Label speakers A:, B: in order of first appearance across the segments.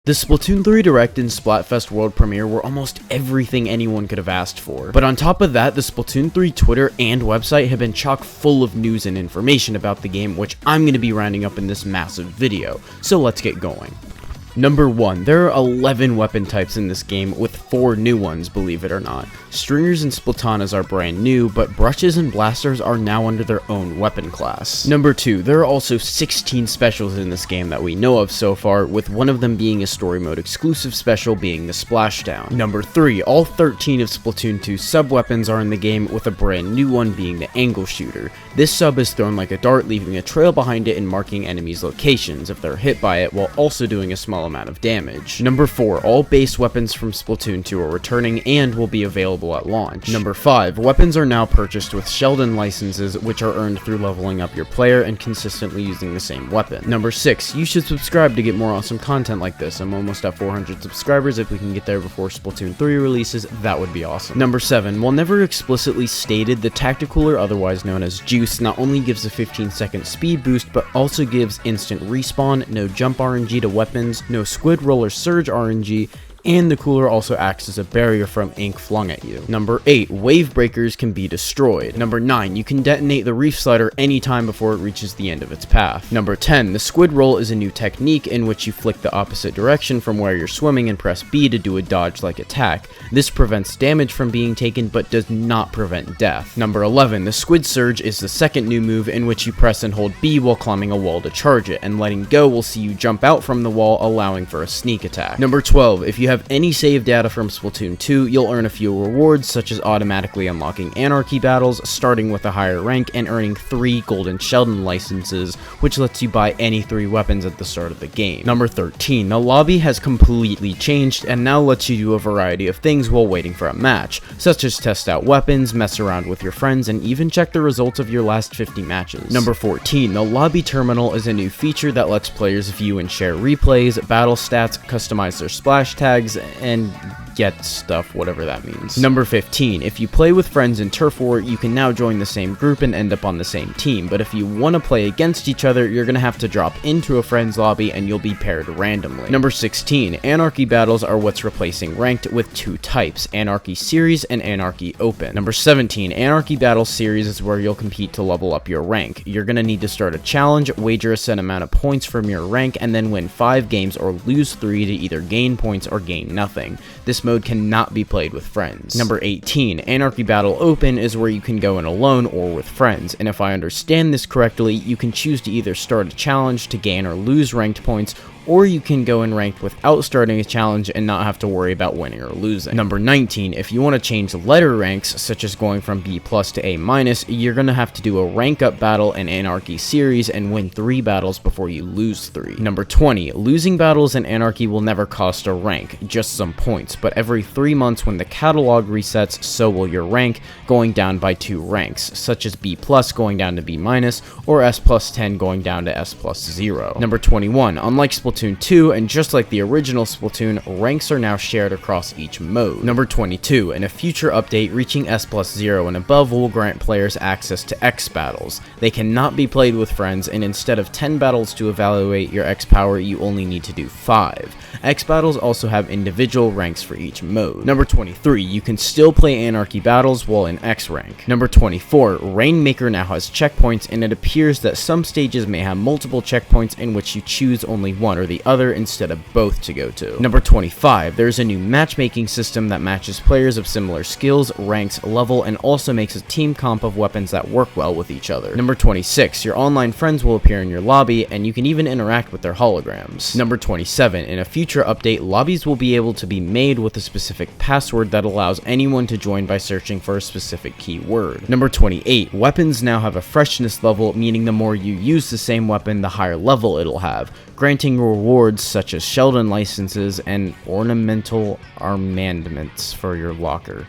A: The Splatoon 3 Direct and Splatfest World Premiere were almost everything anyone could have asked for. But on top of that, the Splatoon 3 Twitter and website have been chock full of news and information about the game, which I'm going to be rounding up in this massive video. So let's get going. Number 1, there are 11 weapon types in this game, with 4 new ones, believe it or not. Stringers and splatanas are brand new, but brushes and blasters are now under their own weapon class. Number 2, there are also 16 specials in this game that we know of so far, with one of them being a story mode exclusive special being the Splashdown. Number 3, all 13 of Splatoon 2 sub-weapons are in the game, with a brand new one being the Angle Shooter. This sub is thrown like a dart, leaving a trail behind it and marking enemies' locations if they're hit by it, while also doing a small amount of damage. Number 4, all base weapons from Splatoon 2 are returning and will be available at launch. Number 5, weapons are now purchased with Sheldon licenses, which are earned through leveling up your player and consistently using the same weapon. Number 6, you should subscribe to get more awesome content like this. I'm almost at 400 subscribers. If we can get there before Splatoon 3 releases, that would be awesome. Number 7, while never explicitly stated, the Tactical, or otherwise known as Juice, not only gives a 15-second speed boost, but also gives instant respawn, no jump RNG to weapons, no Squid Roller Surge RNG, and the cooler also acts as a barrier from ink flung at you. Number 8, wave breakers can be destroyed. Number 9, you can detonate the reef slider anytime before it reaches the end of its path. Number 10, the squid roll is a new technique in which you flick the opposite direction from where you're swimming and press B to do a dodge-like attack. This prevents damage from being taken but does not prevent death. Number 11, the squid surge is the second new move in which you press and hold B while climbing a wall to charge it, and letting go will see you jump out from the wall, allowing for a sneak attack. Number 12, if you have any save data from Splatoon 2, you'll earn a few rewards, such as automatically unlocking Anarchy battles, starting with a higher rank, and earning 3 golden Sheldon licenses, which lets you buy any 3 weapons at the start of the game. Number 13, the lobby has completely changed and now lets you do a variety of things while waiting for a match, such as test out weapons, mess around with your friends, and even check the results of your last 50 matches. Number 14, the lobby terminal is a new feature that lets players view and share replays, battle stats, customize their splash tags, and get stuff, whatever that means. Number 15, if you play with friends in Turf War, you can now join the same group and end up on the same team, but if you want to play against each other, you're going to have to drop into a friend's lobby and you'll be paired randomly. Number 16, Anarchy battles are what's replacing Ranked with 2 types, Anarchy Series and Anarchy Open. Number 17, Anarchy Battle Series is where you'll compete to level up your rank. You're going to need to start a challenge, wager a set amount of points from your rank, and then win 5 games or lose 3 to either gain points or gain nothing. This mode cannot be played with friends. Number 18, Anarchy Battle Open is where you can go in alone or with friends, and if I understand this correctly, you can choose to either start a challenge to gain or lose ranked points, or you can go in ranked without starting a challenge and not have to worry about winning or losing. Number 19, if you want to change letter ranks, such as going from B+ to A-, you're going to have to do a rank up battle in Anarchy Series and win 3 battles before you lose 3. Number 20, losing battles in Anarchy will never cost a rank, just some points, but every 3 months when the catalog resets, so will your rank, going down by 2 ranks, such as B+ going down to B-, or S+10 going down to S+0. Number 21, unlike Splatoon 2, and just like the original Splatoon, ranks are now shared across each mode. Number 22, in a future update, reaching S+0 and above will grant players access to X battles. They cannot be played with friends, and instead of 10 battles to evaluate your X power, you only need to do 5. X battles also have individual ranks for each mode. Number 23, you can still play Anarchy battles while in X rank. Number 24, Rainmaker now has checkpoints, and it appears that some stages may have multiple checkpoints in which you choose only one or the other instead of both to go to. Number 25, there's a new matchmaking system that matches players of similar skills, ranks, level, and also makes a team comp of weapons that work well with each other. Number 26, your online friends will appear in your lobby, and you can even interact with their holograms. Number 27, in a future update, lobbies will be able to be made with a specific password that allows anyone to join by searching for a specific keyword. Number 28, weapons now have a freshness level, meaning the more you use the same weapon, the higher level it'll have, granting rewards such as Sheldon licenses and ornamental armaments for your locker.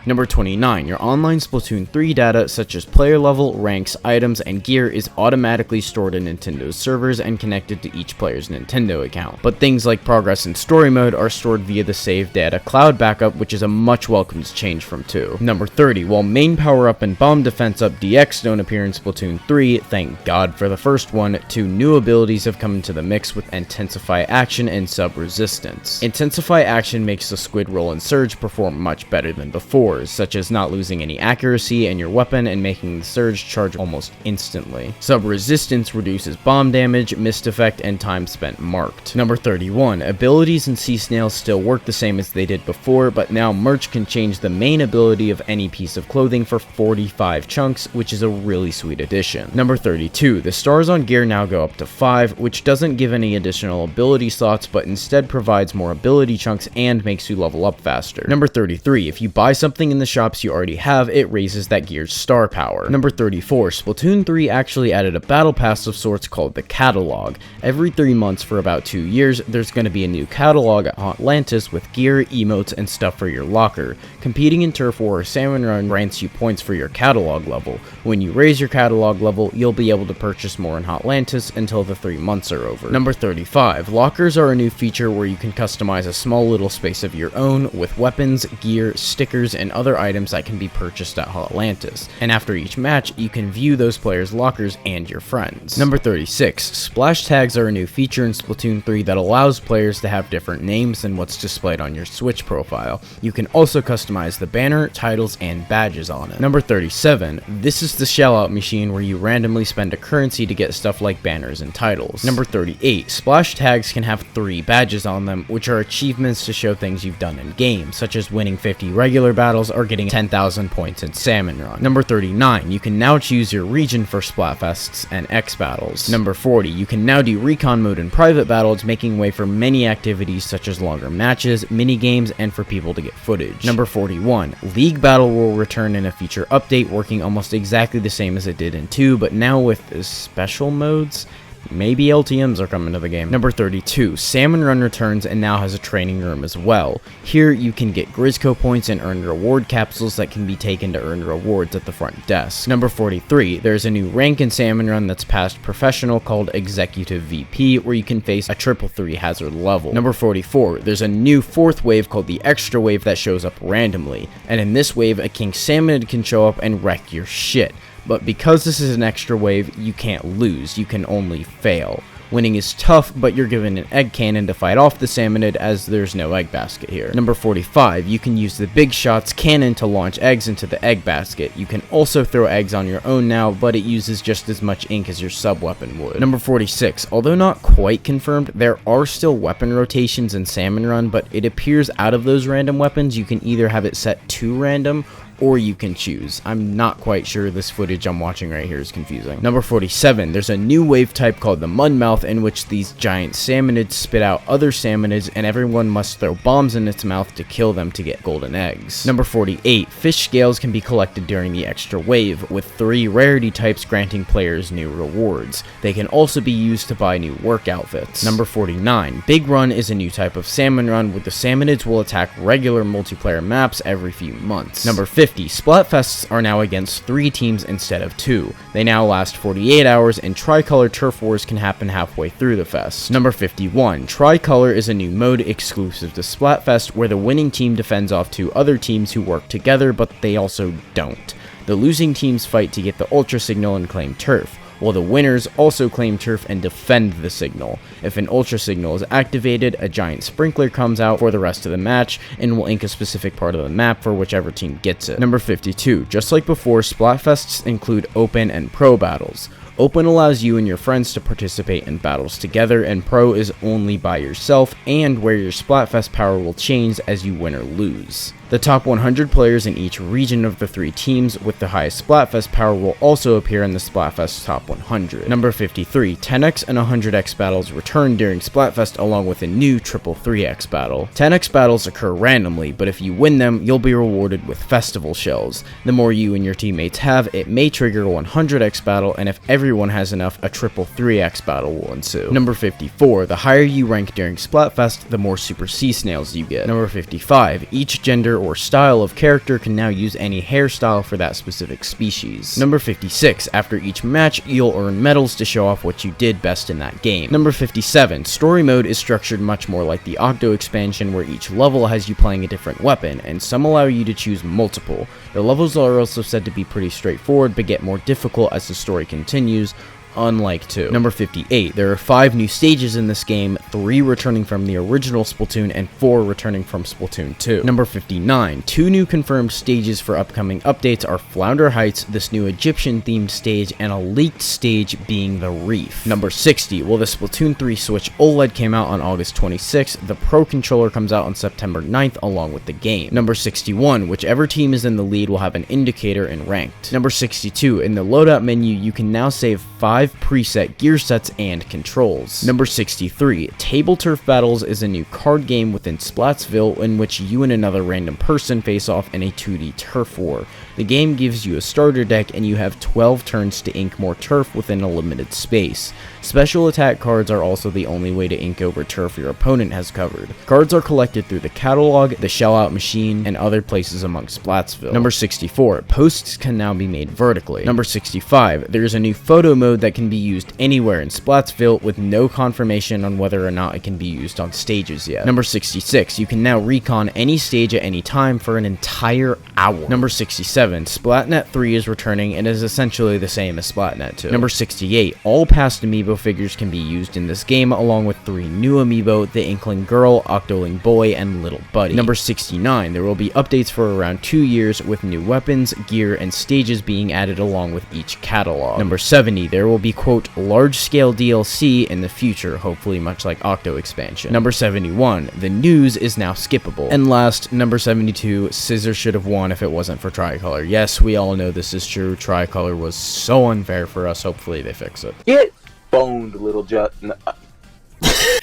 A: Number 29, your online Splatoon 3 data such as player level, ranks, items, and gear is automatically stored in Nintendo's servers and connected to each player's Nintendo account. But things like progress and story mode are stored via the save data cloud backup, which is a much welcomed change from 2. Number 30, while main power up and bomb defense up DX don't appear in Splatoon 3, thank God for the first one, 2 new abilities have come into the mix with Intensify Action and Sub Resistance. Intensify Action makes the Squid Roll and Surge perform much better than before, such as not losing any accuracy in your weapon and making the Surge charge almost instantly. Sub Resistance reduces bomb damage, missed effect, and time spent marked. Number 31, abilities in Sea Snails still work the same as they did before, but now merch can change the main ability of any piece of clothing for 45 chunks, which is a really sweet addition. Number 32, the stars on gear now go up to 5, which doesn't give any additional ability slots, but instead provides more ability chunks and makes you level up faster. Number 33, if you buy something in the shops you already have, it raises that gear's star power. Number 34, Splatoon 3 actually added a battle pass of sorts called the Catalog. Every 3 months for about 2 years, there's going to be a new catalog at Atlantis with gear, emotes, and stuff for your locker. Competing in Turf War or Salmon Run grants you points for your catalog level. When you raise your catalog level, you'll be able to purchase more in Atlantis until the 3 months are over. Number 35, lockers are a new feature where you can customize a small little space of your own with weapons, gear, stickers, and other items that can be purchased at Atlantis. And after each match, you can view those players' lockers and your friends. Number 36, splash tags are a new feature in Splatoon 3 that allows players to have different names than what's displayed on your Switch profile. You can also customize the banner, titles, and badges on it. Number 37, this is the shell-out machine where you randomly spend a currency to get stuff like banners and titles. Number 38, splash tags can have 3 badges on them, which are achievements to show things you've done in game, such as winning 50 regular battles or getting 10,000 points in Salmon Run. Number 39, you can now choose your region for Splatfests and X battles. Number 40, you can now do recon mode in private battles, making way for many activities such as longer matches, mini games, and for people to get footage. Number 41, League Battle will return in a feature update working almost exactly the same as it did in 2, but now with special modes. Maybe LTMs are coming to the game. Number 32, Salmon Run returns and now has a training room as well. Here you can get Grizzco points and earn reward capsules that can be taken to earn rewards at the front desk. Number 43, there's a new rank in Salmon Run that's past professional called Executive VP, where you can face a 333 hazard level. Number 44, there's a new 4th wave called the Extra Wave that shows up randomly, and in this wave a King Salmonid can show up and wreck your shit. But because this is an extra wave, you can't lose, you can only fail. Winning is tough, but you're given an egg cannon to fight off the Salmonid as there's no egg basket here. Number 45, you can use the Big Shots cannon to launch eggs into the egg basket. You can also throw eggs on your own now, but it uses just as much ink as your sub weapon would. Number 46, although not quite confirmed, there are still weapon rotations in Salmon Run, but it appears out of those random weapons, you can either have it set to random, or you can choose. I'm not quite sure. This footage I'm watching right here is confusing. Number 47, there's a new wave type called the Mudmouth in which these giant salmonids spit out other salmonids and everyone must throw bombs in its mouth to kill them to get golden eggs. Number 48, fish scales can be collected during the extra wave, with 3 rarity types granting players new rewards. They can also be used to buy new work outfits. Number 49, Big Run is a new type of Salmon Run where the salmonids will attack regular multiplayer maps every few months. Number 50, Splatfests are now against 3 teams instead of 2. They now last 48 hours, and Tricolor Turf Wars can happen halfway through the fest. Number 51, Tricolor is a new mode exclusive to Splatfest where the winning team defends off 2 other teams who work together, but they also don't. The losing teams fight to get the Ultra Signal and claim turf, while the winners also claim turf and defend the signal. If an Ultra Signal is activated, a giant sprinkler comes out for the rest of the match and will ink a specific part of the map for whichever team gets it. Number 52, just like before, Splatfests include open and pro battles. Open allows you and your friends to participate in battles together, and Pro is only by yourself and where your Splatfest power will change as you win or lose. The top 100 players in each region of the 3 teams with the highest Splatfest power will also appear in the Splatfest top 100. Number 53, 10x and 100x battles return during Splatfest along with a new triple 3x battle. 10x battles occur randomly, but if you win them, you'll be rewarded with festival shells. The more you and your teammates have, it may trigger a 100x battle, and if everyone has enough, a triple 3x battle will ensue. Number 54, the higher you rank during Splatfest, the more Super Sea Snails you get. Number 55, each gender or style of character can now use any hairstyle for that specific species. Number 56, after each match, you'll earn medals to show off what you did best in that game. Number 57, story mode is structured much more like the Octo expansion, where each level has you playing a different weapon, and some allow you to choose multiple. The levels are also said to be pretty straightforward, but get more difficult as the story continues, unlike 2. Number 58, there are 5 new stages in this game, 3 returning from the original Splatoon and 4 returning from Splatoon 2. Number 59, 2 new confirmed stages for upcoming updates are Flounder Heights, this new Egyptian themed stage, and a leaked stage being the Reef. Number 60, well, the Splatoon 3 Switch OLED came out on August 26th, the Pro Controller comes out on September 9th along with the game. Number 61, whichever team is in the lead will have an indicator in ranked. Number 62, in the loadout menu you can now save 5 preset gear sets and controls. Number 63, Table Turf Battles is a new card game within Splatsville in which you and another random person face off in a 2D turf war. The game gives you a starter deck and you have 12 turns to ink more turf within a limited space. Special attack cards are also the only way to ink over turf your opponent has covered. Cards are collected through the catalog, the shell-out machine, and other places amongst Splatsville. Number 64, posts can now be made vertically. Number 65, there is a new photo mode that can be used anywhere in Splatsville with no confirmation on whether or not it can be used on stages yet. Number 66, you can now recon any stage at any time for an entire hour. Number 67, Splatnet 3 is returning and is essentially the same as Splatnet 2. Number 68, all past amiibo figures can be used in this game along with 3 new amiibo, the Inkling Girl, Octoling Boy, and Little Buddy. Number 69, there will be updates for around 2 years with new weapons, gear, and stages being added along with each catalog. Number 70, there will be quote large-scale DLC in the future, hopefully much like Octo expansion. Number 71, the news is now skippable. And last, number 72, Scissor should have won if it wasn't for Tricolor. Yes, we all know this is true. Tricolor was so unfair for us. Hopefully they fix it.
B: Get boned, little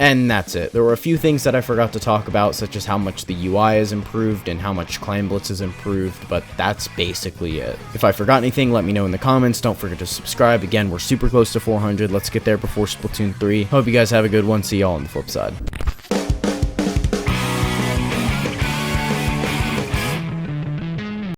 A: And that's it. There were a few things that I forgot to talk about, such as how much the UI has improved and how much Clan Blitz has improved, but that's basically it. If I forgot anything, let me know in the comments. Don't forget to subscribe. Again, we're super close to 400. Let's get there before Splatoon 3. Hope you guys have a good one. See y'all on the flip side.